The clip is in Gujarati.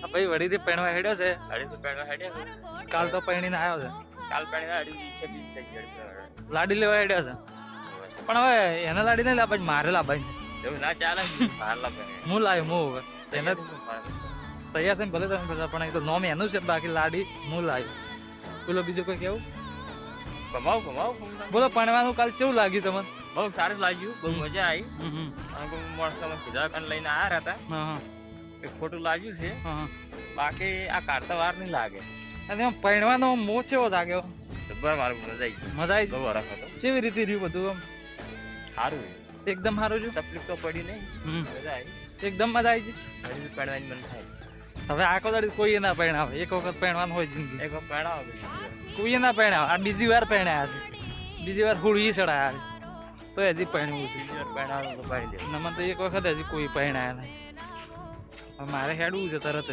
ભાઈ વડીથી પૈણવા હેડ્યો છે. અડી તો પેડવા હેડ્યા છે. કાલ તો પૈણીને આવ્યો છે. કાલ પેડવા અડી 20 થઈ ગયા. લાડી લેવા હેડ્યો છે. પણ હવે એને લાડી નહીં લાવવા, મારે લાવવા. એવું ના ચાલે બહાર લાગે. હું લાવ્યો હું હવે એને તૈયાર થઈને ભલે તમે બધા, પણ એ તો નોમ એનું છે, બાકી લાડી હું લાવ્યો. બોલો બીજું કોઈ કેવું? કમાવ બોલો પણવાનું કાલ કેવું લાગ્યું તમને? બહુ સારું લાગ્યું, બહુ મજા આવી. માણસો કીધા કાન લઈને આવ્યા હતા. હા એક ખોટું લાગ્યું છે, હા. બાકી આ કાઢતા વાર નહીં લાગે. અને એમ પૈણવાનો મોહ કેવો લાગ્યો? જબ્બર મારું મજા આવી ગઈ. મજા આવી? બહુ વરસ હતો. કેવી રીતે રહ્યું બધું? આમ સારું એકદમ સારું છે. તકલીફ તો પડી નહીં. મજા આવી. એકદમ મજા આવી છે. હજી પહેરવાની મન થાય. હવે આખો દાડી કોઈ ના પહેણાવે, એક વખત પહેણવાનું હોય જિંદગી. એક વખત પહેરાવો કોઈ ના પહેણાવે. આ બીજી વાર પહેણાયા છે, બીજી વાર હોળી ચડાયા છે, તો હજી પહેણવું છે. બીજી વાર પહેરાવો તો પહેરી દે. મને તો એક વખત હજી કોઈ પહેણાયા નહીં. હવે મારે હેડવું છે તરત જ.